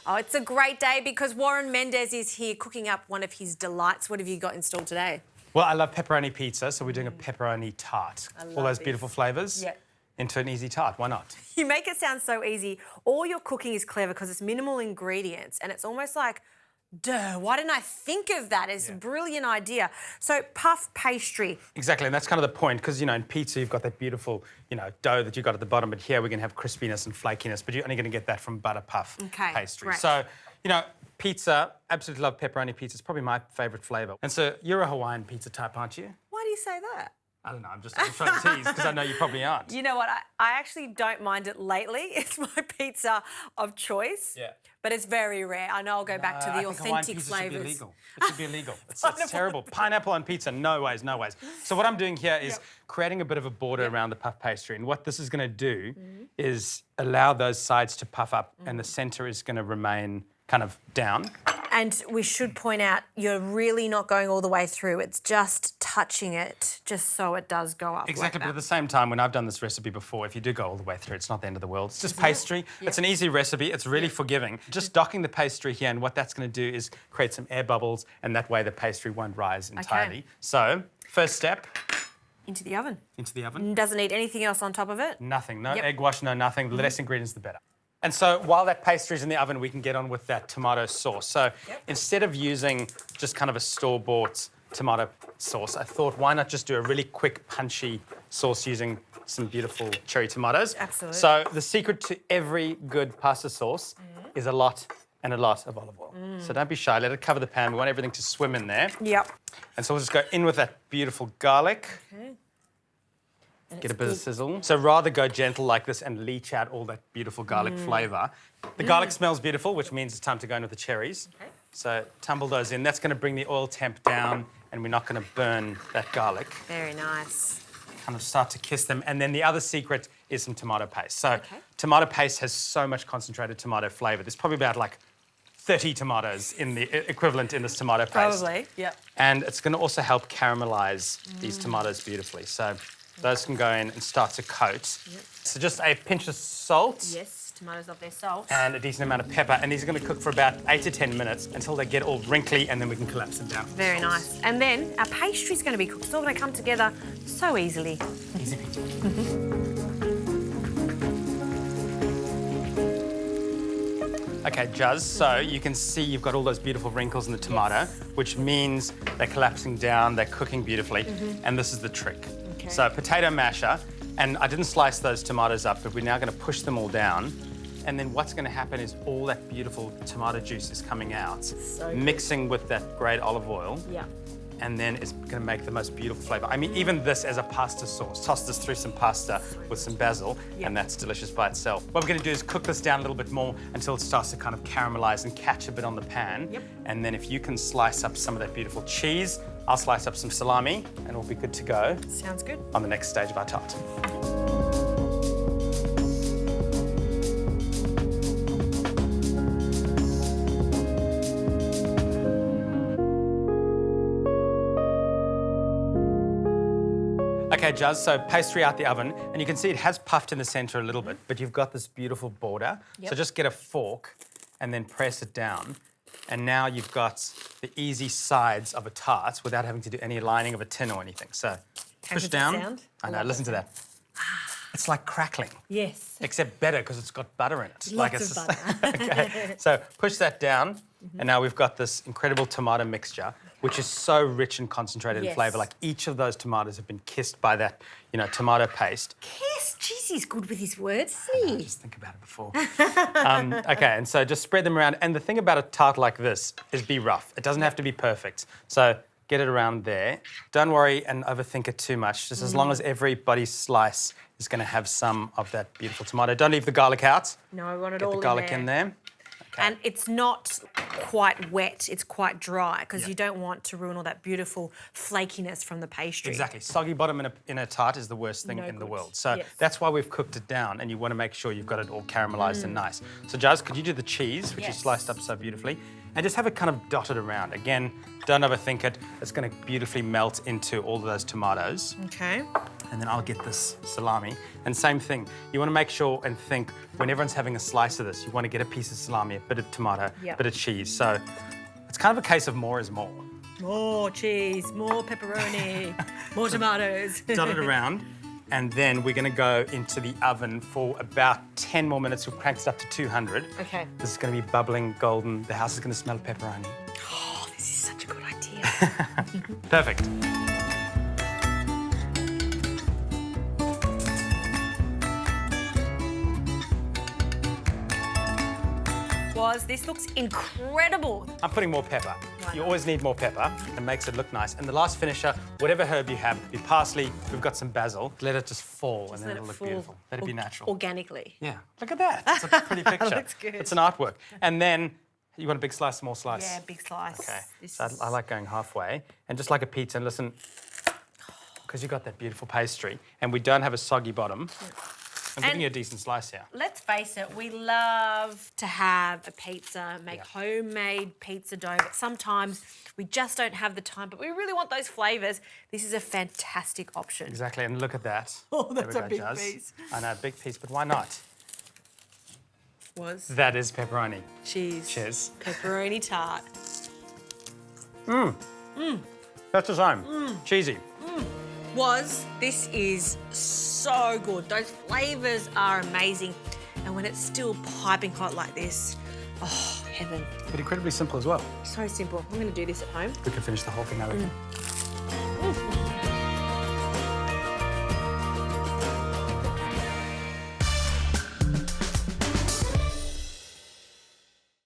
Oh, it's a great day because Warren Mendez is here cooking up one of his delights. What have you got installed today? Well, I love pepperoni pizza, so we're doing a pepperoni tart. All those beautiful flavours into an easy tart. Why not? You make it sound so easy. All your cooking is clever because it's minimal ingredients and it's almost like, duh, why didn't I think of that? It's a brilliant idea. So puff pastry. Exactly, and that's kind of the point because, you know, in pizza you've got that beautiful, you know, dough that you've got at the bottom, but here we're going to have crispiness and flakiness, but you're only going to get that from butter puff pastry. Great. So, you know, pizza, absolutely love pepperoni pizza. It's probably my favourite flavour. And so you're a Hawaiian pizza type, aren't you? Why do you say that? I don't know, I'm just trying to tease because I know you probably aren't. You know what, I actually don't mind it lately. It's my pizza of choice. Yeah. But it's very rare. I know I'll go back to the authentic flavours. It should be illegal. It's terrible. Pineapple on pizza, no ways, no ways. So what I'm doing here is creating a bit of a border around the puff pastry. And what this is going to do is allow those sides to puff up and the centre is going to remain kind of down. And we should point out, you're really not going all the way through. It's just touching it, just so it does go up. Exactly, like but at the same time, when I've done this recipe before, if you do go all the way through, it's not the end of the world. It's just pastry. It's an easy recipe. It's really forgiving. Just docking the pastry here, and what that's going to do is create some air bubbles, and that way the pastry won't rise entirely. Okay. So, first step. Into the oven. Into the oven. Doesn't need anything else on top of it? Nothing. No egg wash, no nothing. The less ingredients, the better. And so while that pastry's in the oven, we can get on with that tomato sauce. So instead of using just kind of a store-bought tomato sauce, I thought, why not just do a really quick, punchy sauce using some beautiful cherry tomatoes? Absolutely. So the secret to every good pasta sauce is a lot and a lot of olive oil. So don't be shy, let it cover the pan. We want everything to swim in there. Yep. And so we'll just go in with that beautiful garlic. Okay. Get a bit of sizzle. So rather go gentle like this and leach out all that beautiful garlic flavour. The garlic smells beautiful, which means it's time to go in with the cherries. Okay. So tumble those in. That's going to bring the oil temp down and we're not going to burn that garlic. Very nice. Kind of start to kiss them. And then the other secret is some tomato paste. So tomato paste has so much concentrated tomato flavour. There's probably about like 30 tomatoes in the equivalent in this tomato paste. Probably, yep. And it's going to also help caramelise these tomatoes beautifully. So those can go in and start to coat. Yep. So just a pinch of salt. Yes, tomatoes love their salt. And a decent amount of pepper. And these are going to cook for about 8 to 10 minutes until they get all wrinkly and then we can collapse them down. Very nice. And then our pastry's going to be cooked. It's all going to come together so easily. Easy peasy. Okay, Juz, so you can see you've got all those beautiful wrinkles in the tomato, which means they're collapsing down, they're cooking beautifully, and this is the trick. Okay. So potato masher, and I didn't slice those tomatoes up, but we're now going to push them all down, and then what's going to happen is all that beautiful tomato juice is coming out, mixing with that great olive oil. Yeah. And then it's going to make the most beautiful flavour. I mean, even this as a pasta sauce. Toss this through some pasta with some basil, and that's delicious by itself. What we're going to do is cook this down a little bit more until it starts to kind of caramelise and catch a bit on the pan. Yep. And then if you can slice up some of that beautiful cheese, I'll slice up some salami, and we'll be good to go. Sounds good. On the next stage of our tart. Okay, Juz, so pastry out the oven, and you can see it has puffed in the centre a little bit, but you've got this beautiful border. Yep. So just get a fork and then press it down. And now you've got the easy sides of a tart without having to do any lining of a tin or anything. So push down. Sound? I know, listen to that. It's like crackling. Yes. Except better because it's got butter in it. Lots of butter. Okay, so push that down, and now we've got this incredible tomato mixture, which is so rich and concentrated in flavour. Like each of those tomatoes have been kissed by that, you know, tomato paste. Kiss? Jeez, he's good with his words, isn't he? Just think about it before. Okay, and so just spread them around. And the thing about a tart like this is be rough. It doesn't have to be perfect. So get it around there. Don't worry and overthink it too much. Just as long as everybody's slice is going to have some of that beautiful tomato. Don't leave the garlic out. No, I want it all in there. Get the garlic in there. Okay. And it's not quite wet, it's quite dry, because you don't want to ruin all that beautiful flakiness from the pastry. Exactly. Soggy bottom in a tart is the worst thing in the world. So that's why we've cooked it down, and you want to make sure you've got it all caramelised and nice. So Juz, could you do the cheese, which you sliced up so beautifully, and just have it kind of dotted around. Again, don't overthink it. It's going to beautifully melt into all of those tomatoes. Okay. And then I'll get this salami. And same thing, you want to make sure and think, when everyone's having a slice of this, you want to get a piece of salami, a bit of tomato, a bit of cheese. So it's kind of a case of more is more. More cheese, more pepperoni, more tomatoes. Dot it around. And then we're going to go into the oven for about 10 more minutes. We'll crank it up to 200. Okay. This is going to be bubbling, golden. The house is going to smell of pepperoni. Oh, this is such a good idea. Perfect. This looks incredible. I'm putting more pepper. You always need more pepper. It makes it look nice. And the last finisher, whatever herb you have, be parsley, we've got some basil. Let it just fall and then it'll look beautiful. Let it be natural. Organically. Yeah, look at that. It's a pretty picture. Looks good. It's an artwork. And then, you want a big slice, small slice? Yeah, big slice. Okay, so I like going halfway. And just like a pizza, and listen, because you've got that beautiful pastry, and we don't have a soggy bottom, I'm giving you a decent slice here. Let's face it, we love to have a pizza, make homemade pizza dough, but sometimes we just don't have the time, but we really want those flavours. This is a fantastic option. Exactly, and look at that. Oh, that's There a we go, big Jazz. piece. I know, big piece, but why not? That is pepperoni. cheese. Cheers. Pepperoni tart. That's the same. Cheesy. This is so good. Those flavours are amazing. And when it's still piping hot like this, oh, heaven. But incredibly simple as well. So simple. I'm going to do this at home. We can finish the whole thing, I reckon.